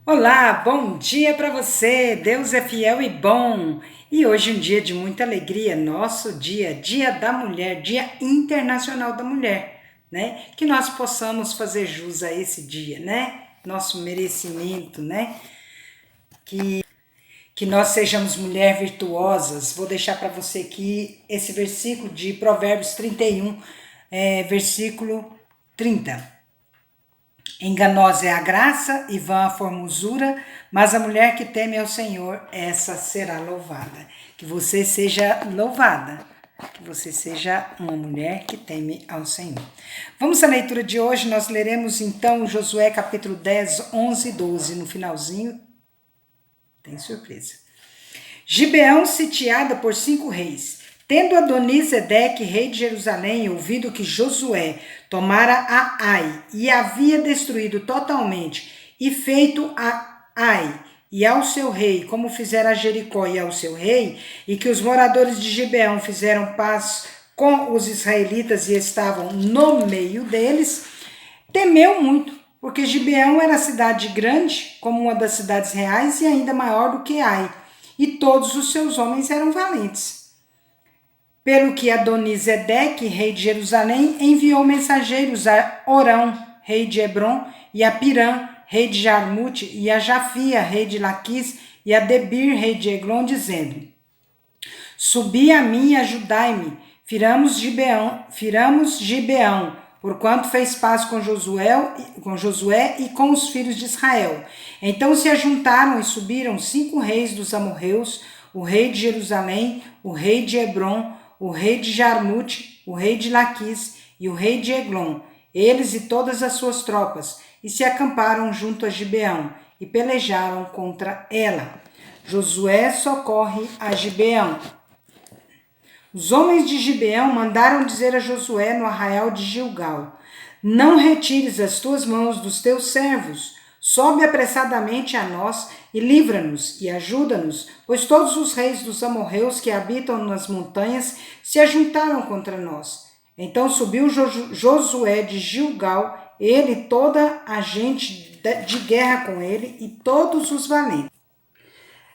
Olá, bom dia para você. Deus é fiel e bom. E hoje um dia de muita alegria, nosso dia, Dia da Mulher, Dia Internacional da Mulher, né? Que nós possamos fazer jus a esse dia, né? Nosso merecimento, né? Que nós sejamos mulher virtuosas. Vou deixar para você aqui esse versículo de Provérbios 31, versículo 30. Enganosa é a graça e vã a formosura, mas a mulher que teme ao Senhor, essa será louvada. Que você seja louvada, que você seja uma mulher que teme ao Senhor. Vamos à leitura de hoje, nós leremos então Josué capítulo 10, 11 e 12, no finalzinho, tem surpresa. Gibeão sitiada por 5 reis. Tendo Adonisedeque, rei de Jerusalém, ouvido que Josué tomara a Ai e havia destruído totalmente, e feito a Ai e ao seu rei, como fizera a Jericó e ao seu rei, e que os moradores de Gibeão fizeram paz com os israelitas e estavam no meio deles, temeu muito, porque Gibeão era cidade grande, como uma das cidades reais, e ainda maior do que Ai, e todos os seus homens eram valentes. Pelo que Adonisedeque, rei de Jerusalém, enviou mensageiros a Orão, rei de Hebron, e a Pirã, rei de Jarmute, e a Jafia, rei de Laquis, e a Debir, rei de Eglon, dizendo: Subi a mim e ajudai-me, firamos Gibeão, porquanto fez paz com Josué e com os filhos de Israel. Então se ajuntaram e subiram 5 reis dos amorreus, o rei de Jerusalém, o rei de Hebron, o rei de Jarmute, o rei de Laquis e o rei de Eglon, eles e todas as suas tropas, e se acamparam junto a Gibeão, e pelejaram contra ela. Josué socorre a Gibeão. Os homens de Gibeão mandaram dizer a Josué no arraial de Gilgal: Não retires as tuas mãos dos teus servos, sobe apressadamente a nós e livra-nos e ajuda-nos, pois todos os reis dos amorreus que habitam nas montanhas se ajuntaram contra nós. Então subiu Josué de Gilgal, ele e toda a gente de guerra com ele e todos os valentes.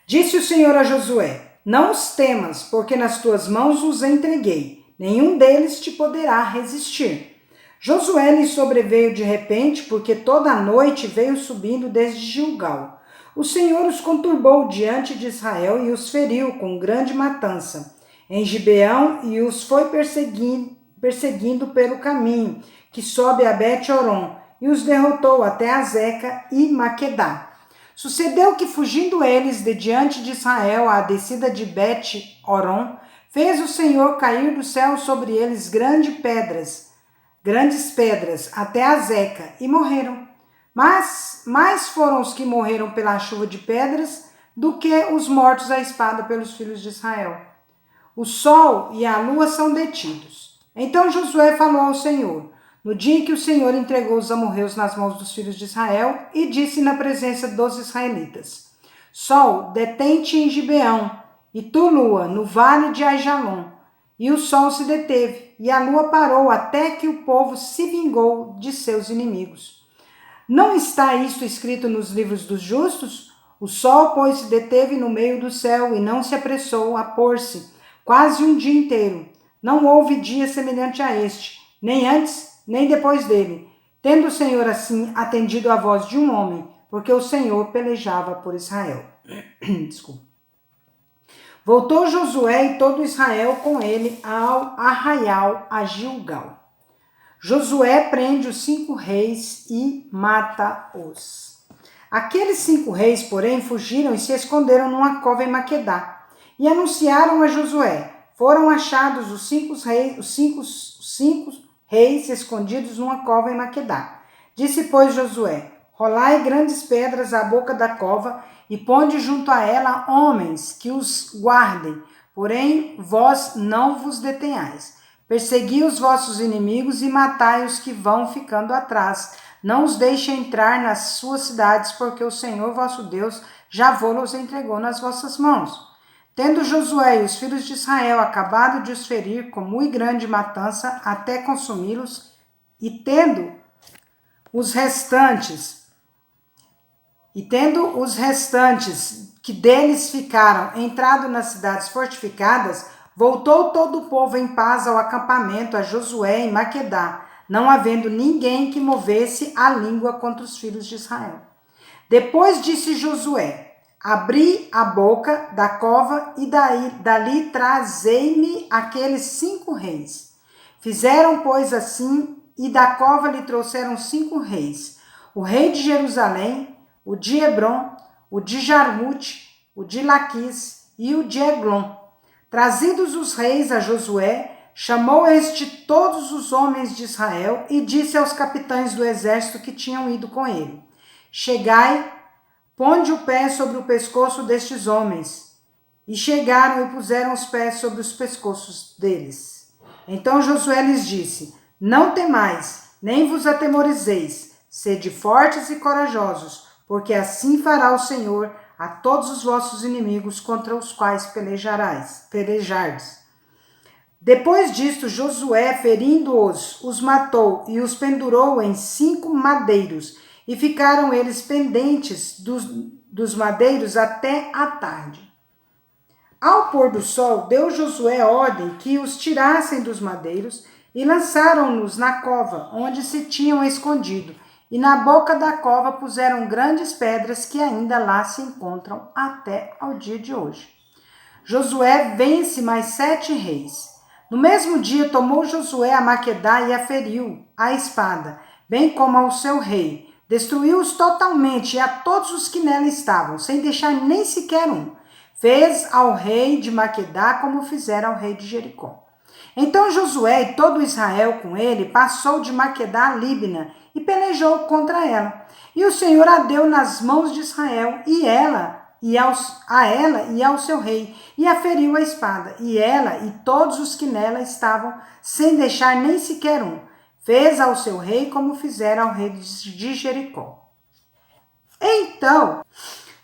Disse o Senhor a Josué: Não os temas, porque nas tuas mãos os entreguei. Nenhum deles te poderá resistir. Josué lhe sobreveio de repente, porque toda a noite veio subindo desde Gilgal. O Senhor os conturbou diante de Israel e os feriu com grande matança em Gibeão e os foi perseguindo pelo caminho que sobe a Bet-Horon e os derrotou até Azeca e Maquedá. Sucedeu que, fugindo eles de diante de Israel à descida de Bet-Horon, fez o Senhor cair do céu sobre eles grandes pedras, até Azeca, e morreram. Mas mais foram os que morreram pela chuva de pedras do que os mortos à espada pelos filhos de Israel. O sol e a lua são detidos. Então Josué falou ao Senhor, no dia em que o Senhor entregou os amorreus nas mãos dos filhos de Israel, e disse na presença dos israelitas: Sol, detente em Gibeão, e tu, lua, no vale de Aijalon. E o sol se deteve, e a lua parou, até que o povo se vingou de seus inimigos. Não está isto escrito nos livros dos justos? O sol, pois, se deteve no meio do céu, e não se apressou a pôr-se, quase um dia inteiro. Não houve dia semelhante a este, nem antes, nem depois dele, tendo o Senhor assim atendido à voz de um homem, porque o Senhor pelejava por Israel. Desculpa. Voltou Josué e todo Israel com ele ao arraial a Gilgal. Josué prende os 5 reis e mata-os. Aqueles 5 reis, porém, fugiram e se esconderam numa cova em Maquedá, e anunciaram a Josué: foram achados os cinco reis escondidos numa cova em Maquedá. Disse, pois, Josué: rolai grandes pedras à boca da cova e ponde junto a ela homens que os guardem, porém vós não vos detenhais. Persegui os vossos inimigos e matai os que vão ficando atrás. Não os deixe entrar nas suas cidades, porque o Senhor vosso Deus já vos entregou nas vossas mãos. Tendo Josué e os filhos de Israel acabado de os ferir com muito grande matança, até consumi-los, e tendo os restantes E tendo os restantes que deles ficaram entrado nas cidades fortificadas, voltou todo o povo em paz ao acampamento, a Josué em Maquedá, não havendo ninguém que movesse a língua contra os filhos de Israel. Depois disse Josué: abri a boca da cova e dali trazei-me aqueles 5 reis. Fizeram, pois, assim, e da cova lhe trouxeram 5 reis: o rei de Jerusalém, o de Hebron, o de Jarmute, o de Laquis e o de Eglon. Trazidos os reis a Josué, chamou este todos os homens de Israel e disse aos capitães do exército que tinham ido com ele: chegai, ponde o pé sobre o pescoço destes homens. E chegaram e puseram os pés sobre os pescoços deles. Então Josué lhes disse: não temais, nem vos atemorizeis, sede fortes e corajosos, porque assim fará o Senhor a todos os vossos inimigos contra os quais pelejardes. Depois disto, Josué, ferindo-os, os matou e os pendurou em 5 madeiros, e ficaram eles pendentes dos madeiros até a tarde. Ao pôr do sol, deu Josué ordem que os tirassem dos madeiros e lançaram-nos na cova, onde se tinham escondido, e na boca da cova puseram grandes pedras que ainda lá se encontram até ao dia de hoje. Josué vence mais 7 reis. No mesmo dia tomou Josué a Maquedá e a feriu à espada, bem como ao seu rei. Destruiu-os totalmente e a todos os que nela estavam, sem deixar nem sequer um. Fez ao rei de Maquedá como fizera ao rei de Jericó. Então Josué e todo Israel com ele passou de Maquedá a Líbina e pelejou contra ela. E o Senhor a deu nas mãos de Israel, a ela e ao seu rei, e a feriu a espada, e ela e todos os que nela estavam, sem deixar nem sequer um. Fez ao seu rei como fizera ao rei de Jericó. Então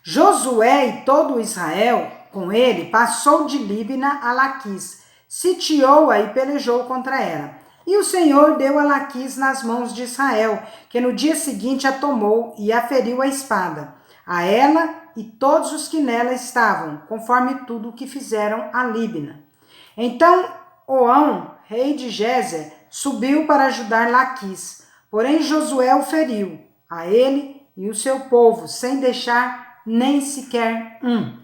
Josué e todo Israel com ele passou de Líbina a Laquis, sitiou-a e pelejou contra ela. E o Senhor deu a Laquis nas mãos de Israel, que no dia seguinte a tomou e a feriu a espada, a ela e todos os que nela estavam, conforme tudo o que fizeram a Líbina. Então Oão, rei de Gézer, subiu para ajudar Laquis, porém Josué o feriu, a ele e o seu povo, sem deixar nem sequer um.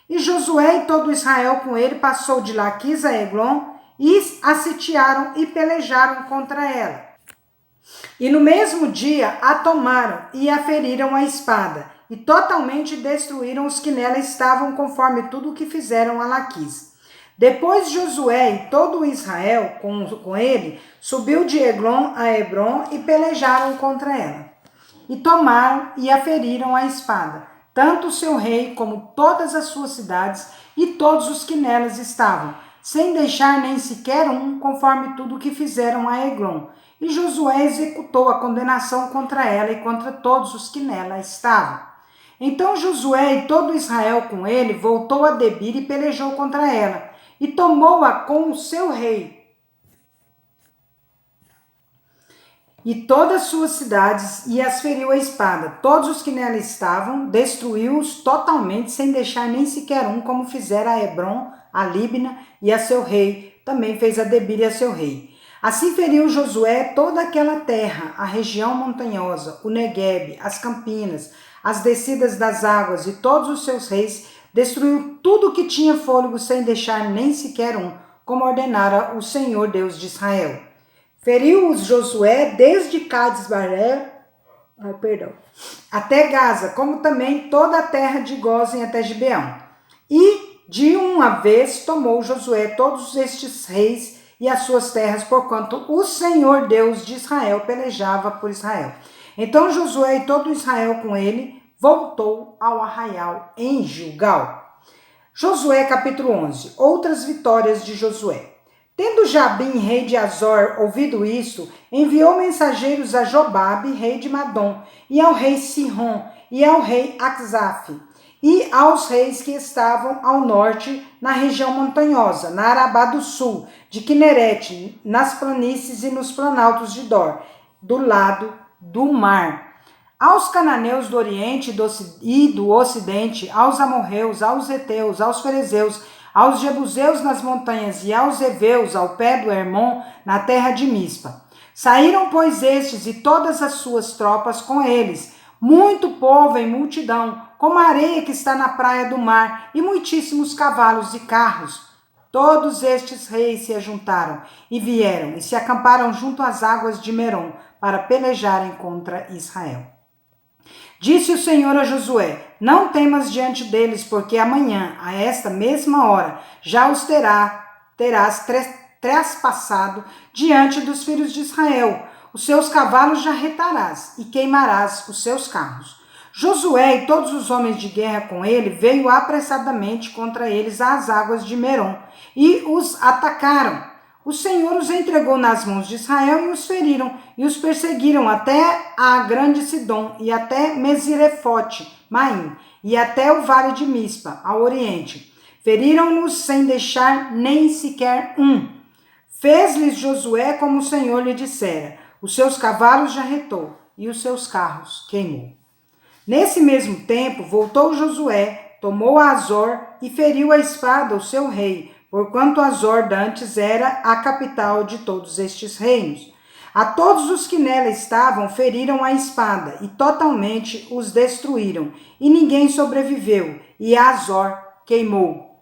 E Josué e todo Israel com ele passou de Laquis a Eglon, e a sitiaram e pelejaram contra ela. E no mesmo dia a tomaram e a feriram a espada, e totalmente destruíram os que nela estavam, conforme tudo o que fizeram a Laquis. Depois Josué e todo Israel com ele subiu de Eglon a Hebron e pelejaram contra ela. E tomaram e a feriram a espada, tanto o seu rei como todas as suas cidades e todos os que nelas estavam, sem deixar nem sequer um, conforme tudo o que fizeram a Eglon. E Josué executou a condenação contra ela e contra todos os que nela estavam. Então Josué e todo Israel com ele voltou a Debir e pelejou contra ela, e tomou-a com o seu rei e todas as suas cidades, e as feriu a espada. Todos os que nela estavam, destruiu-os totalmente, sem deixar nem sequer um, como fizera a Hebron, a Líbina e a seu rei. Também fez a Debir e a seu rei. Assim feriu Josué toda aquela terra, a região montanhosa, o Neguebe, as campinas, as descidas das águas e todos os seus reis. Destruiu tudo que tinha fôlego, sem deixar nem sequer um, como ordenara o Senhor Deus de Israel. Feriu-os Josué desde Cades-Barnea até Gaza, como também toda a terra de Gósen até Gibeão. E de uma vez tomou Josué todos estes reis e as suas terras, porquanto o Senhor Deus de Israel pelejava por Israel. Então Josué e todo Israel com ele voltou ao arraial em Gilgal. Josué capítulo 11. Outras vitórias de Josué. Tendo Jabim, rei de Azor, ouvido isto, enviou mensageiros a Jobabe, rei de Madom, e ao rei Sihon, e ao rei Axaf, e aos reis que estavam ao norte, na região montanhosa, na Arabá do sul, de Quinerete, nas planícies e nos planaltos de Dor, do lado do mar, aos cananeus do oriente e do ocidente, aos amorreus, aos heteus, aos ferezeus, aos jebuseus nas montanhas e aos heveus ao pé do Hermon, na terra de Mispa. Saíram, pois, estes e todas as suas tropas com eles, muito povo em multidão, como a areia que está na praia do mar, e muitíssimos cavalos e carros. Todos estes reis se ajuntaram e vieram e se acamparam junto às águas de Merom para pelejarem contra Israel. Disse o Senhor a Josué: não temas diante deles, porque amanhã, a esta mesma hora, já os terás trespassado diante dos filhos de Israel. Os seus cavalos já retarás e queimarás os seus carros. Josué e todos os homens de guerra com ele veio apressadamente contra eles às águas de Merom e os atacaram. O Senhor os entregou nas mãos de Israel e os feriram, e os perseguiram até a grande Sidom, e até Mesirefote, Maim, e até o vale de Mispa, ao oriente. Feriram-nos sem deixar nem sequer um. Fez-lhes Josué como o Senhor lhe dissera. Os seus cavalos já retou, e os seus carros queimou. Nesse mesmo tempo, voltou Josué, tomou Azor e feriu a espada o seu rei, porquanto Azor dantes era a capital de todos estes reinos. A todos os que nela estavam feriram a espada e totalmente os destruíram, e ninguém sobreviveu, e Azor queimou.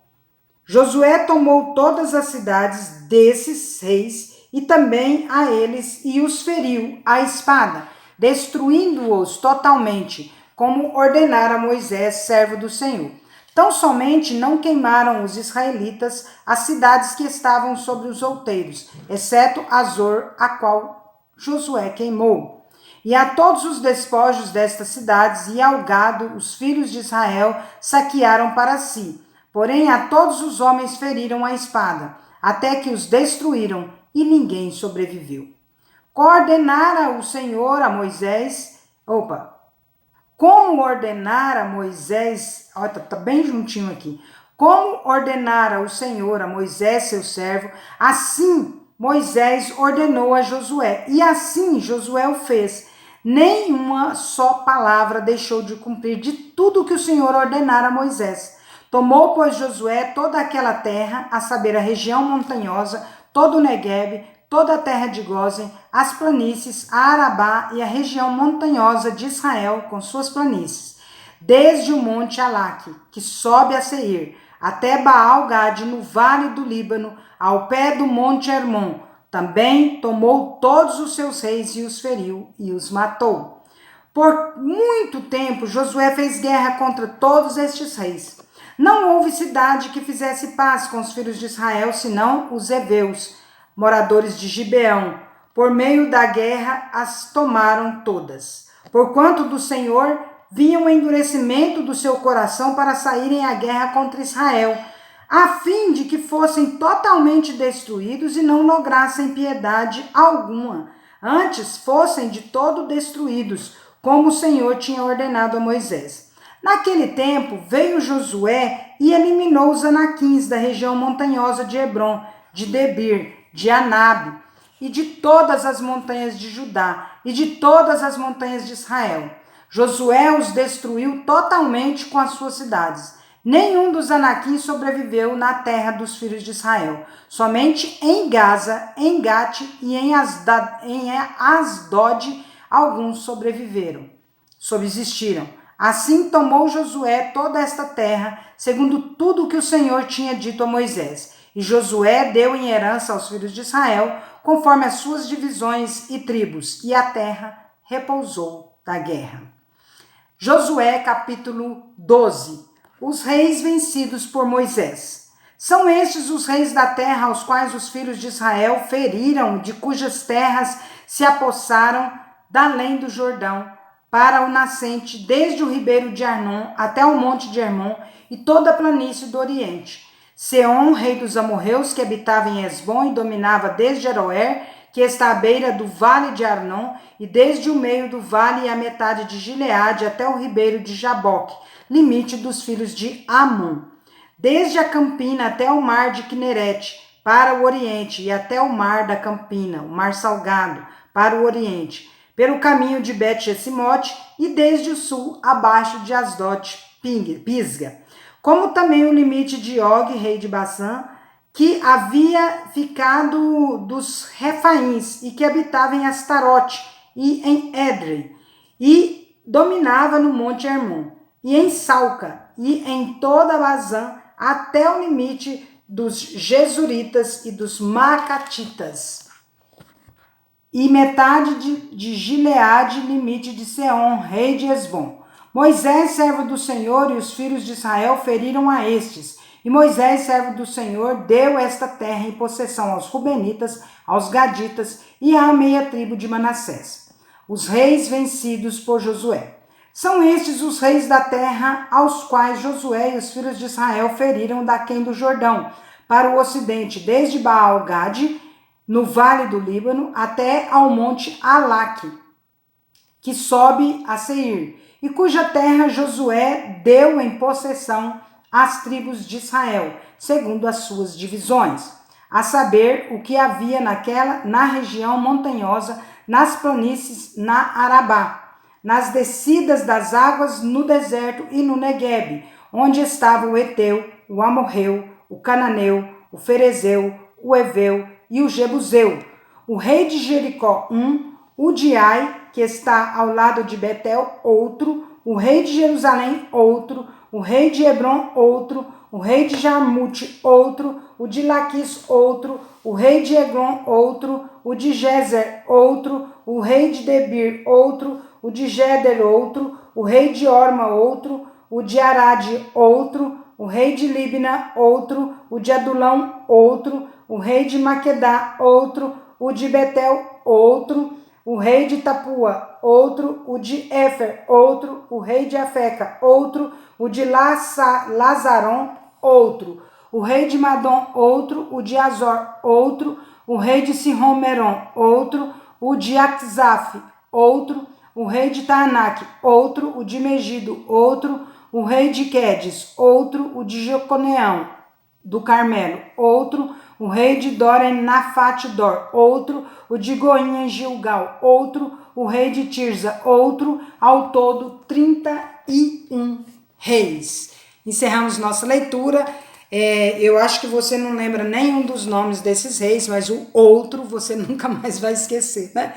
Josué tomou todas as cidades desses reis e também a eles e os feriu a espada, destruindo-os totalmente, como ordenara Moisés, servo do Senhor. Tão somente não queimaram os israelitas as cidades que estavam sobre os outeiros, exceto Azor, a qual Josué queimou. E a todos os despojos destas cidades e ao gado, os filhos de Israel saquearam para si. Porém, a todos os homens feriram a espada, até que os destruíram, e ninguém sobreviveu. Coordenara o Senhor a Moisés, como ordenara Moisés, tá bem juntinho aqui, como ordenara o Senhor a Moisés, seu servo, assim Moisés ordenou a Josué, e assim Josué o fez. Nenhuma só palavra deixou de cumprir de tudo que o Senhor ordenara a Moisés. Tomou, pois, Josué toda aquela terra, a saber, a região montanhosa, todo o Neguebe, toda a terra de Gósen, as planícies, a Arabá e a região montanhosa de Israel com suas planícies, desde o monte Alaque, que sobe a Seir, até Baal-Gade, no vale do Líbano, ao pé do monte Hermon. Também tomou todos os seus reis e os feriu e os matou. Por muito tempo, Josué fez guerra contra todos estes reis. Não houve cidade que fizesse paz com os filhos de Israel, senão os heveus, moradores de Gibeão. Por meio da guerra as tomaram todas. Porquanto do Senhor vinha o endurecimento do seu coração para saírem à guerra contra Israel, a fim de que fossem totalmente destruídos e não lograssem piedade alguma, antes fossem de todo destruídos, como o Senhor tinha ordenado a Moisés. Naquele tempo veio Josué e eliminou os anaquins da região montanhosa de Hebron, de Debir, de Anabe, e de todas as montanhas de Judá, e de todas as montanhas de Israel. Josué os destruiu totalmente com as suas cidades. Nenhum dos anaquins sobreviveu na terra dos filhos de Israel. Somente em Gaza, em Gate e em Asdod alguns subsistiram. Assim tomou Josué toda esta terra, segundo tudo o que o Senhor tinha dito a Moisés. E Josué deu em herança aos filhos de Israel, conforme as suas divisões e tribos, e a terra repousou da guerra. Josué, capítulo 12. Os reis vencidos por Moisés. São estes os reis da terra aos quais os filhos de Israel feriram, de cujas terras se apossaram da além do Jordão, para o nascente, desde o ribeiro de Arnon até o monte de Hermon e toda a planície do oriente. Seom, rei dos amorreus, que habitava em Esbom e dominava desde Aroer, que está à beira do vale de Arnon, e desde o meio do vale e a metade de Gileade até o ribeiro de Jaboque, limite dos filhos de Amon. Desde a campina até o mar de Quinerete, para o oriente, e até o mar da campina, o mar salgado, para o oriente. pelo caminho de Bet-Jesimote e desde o sul, abaixo de Asdot-Pisga, como também o limite de Og, rei de Bassã, que havia ficado dos Refaíns e que habitava em Astarote e em Edrei, e dominava no Monte Hermon, e em Salca, e em toda Bazã, até o limite dos Gesuritas e dos Macatitas, e metade de Gileade, limite de Seom, rei de Esbom. Moisés, servo do Senhor, e os filhos de Israel feriram a estes, e Moisés, servo do Senhor, deu esta terra em possessão aos Rubenitas, aos Gaditas e à meia tribo de Manassés, os reis vencidos por Josué. São estes os reis da terra aos quais Josué e os filhos de Israel feriram daquém do Jordão, para o ocidente, desde Baal-Gade, no vale do Líbano, até ao monte Alaque, que sobe a Seir, e cuja terra Josué deu em possessão às tribos de Israel, segundo as suas divisões, a saber, o que havia na região montanhosa, nas planícies, na Arabá, nas descidas das águas, no deserto e no Neguebe, onde estava o Eteu, o Amorreu, o Cananeu, o Ferezeu, o Eveu e o Jebuseu, o rei de Jericó, o de Ai, que está ao lado de Betel, outro, o rei de Jerusalém, outro, o rei de Hebron, outro, o rei de Jarmute, outro, o de Laquis, outro, o rei de Eglon, outro, o de Gezer, outro, o rei de Debir, outro, o de Geder, outro, o rei de Orma, outro, o de Arade, outro, o rei de Libna, outro, o de Adulão, outro, o rei de Maquedá, outro, o de Betel, outro, o rei de Tapua, outro, o de Éfer, outro, o rei de Afeca, outro, o de Lazaron, outro, o rei de Madom, outro, o de Azor, outro, o rei de Sihon-Meron, outro, o de Akzaf, outro, o rei de Taanac, outro, o de Megido, outro, o rei de Quedes, outro, o de Jeconeão, do Carmelo, outro, o rei de Dor em Nafate-Dor, outro, o de Goim em Gilgal, outro, o rei de Tirza, outro, ao todo 31 reis. Encerramos nossa leitura. Eu acho que você não lembra nenhum dos nomes desses reis, mas o outro você nunca mais vai esquecer, né?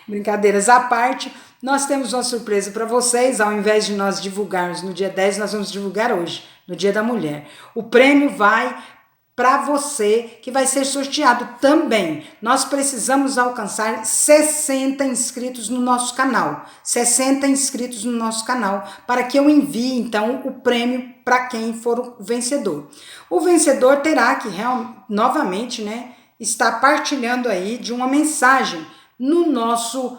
Brincadeiras à parte, nós temos uma surpresa para vocês. Ao invés de nós divulgarmos no dia 10, nós vamos divulgar hoje, no Dia da Mulher. O prêmio vai para você, que vai ser sorteado também. Nós precisamos alcançar 60 inscritos no nosso canal. 60 inscritos no nosso canal, para que eu envie, então, o prêmio para quem for o vencedor. O vencedor terá que, novamente, né, estar partilhando aí de uma mensagem no nosso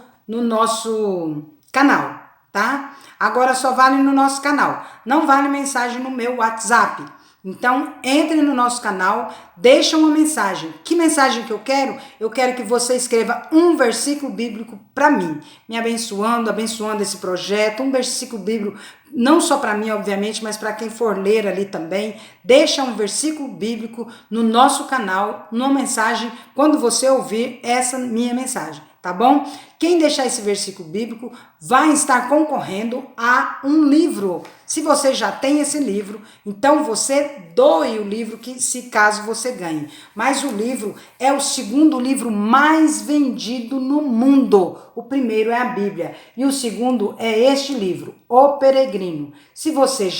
canal, tá? Agora só vale no nosso canal, não vale mensagem no meu WhatsApp. Então, entre no nosso canal, deixa uma mensagem. Que mensagem que eu quero? Eu quero que você escreva um versículo bíblico para mim, me abençoando esse projeto, um versículo bíblico, não só para mim, obviamente, mas para quem for ler ali também. Deixa um versículo bíblico no nosso canal, numa mensagem, quando você ouvir essa minha mensagem, tá bom? Quem deixar esse versículo bíblico vai estar concorrendo a um livro. Se você já tem esse livro, então você doe o livro, que se caso você ganhe. Mas o livro é o segundo livro mais vendido no mundo. O primeiro é a Bíblia e o segundo é este livro, O Peregrino. Se você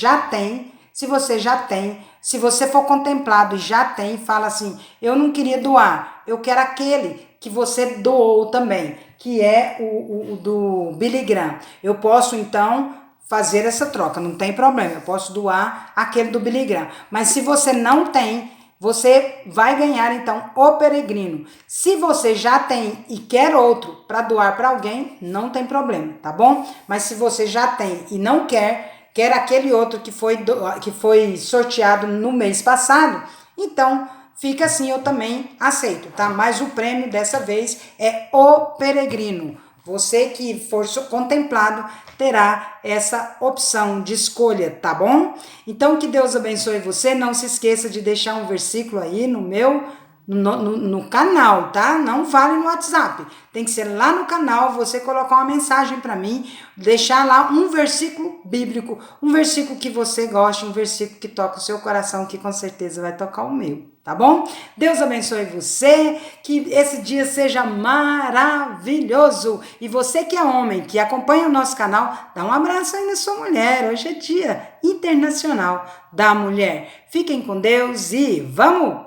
for contemplado e já tem, fala assim: eu não queria doar, eu quero aquele que você doou também, que é o do Billy Graham. Eu posso, então, fazer essa troca, não tem problema, eu posso doar aquele do Billy Graham. Mas se você não tem, você vai ganhar, então, O Peregrino. Se você já tem e quer outro para doar para alguém, não tem problema, tá bom? Mas se você já tem e não quer aquele outro que foi sorteado no mês passado, então fica assim, eu também aceito, tá? Mas o prêmio dessa vez é O Peregrino. Você que for contemplado terá essa opção de escolha, tá bom? Então que Deus abençoe você. Não se esqueça de deixar um versículo aí no meu no canal, tá? Não vale no WhatsApp. Tem que ser lá no canal, você colocar uma mensagem para mim, deixar lá um versículo bíblico, um versículo que você goste, um versículo que toca o seu coração, que com certeza vai tocar o meu, tá bom? Deus abençoe você, que esse dia seja maravilhoso. E você que é homem, que acompanha o nosso canal, dá um abraço aí na sua mulher. Hoje é Dia Internacional da Mulher. Fiquem com Deus e vamos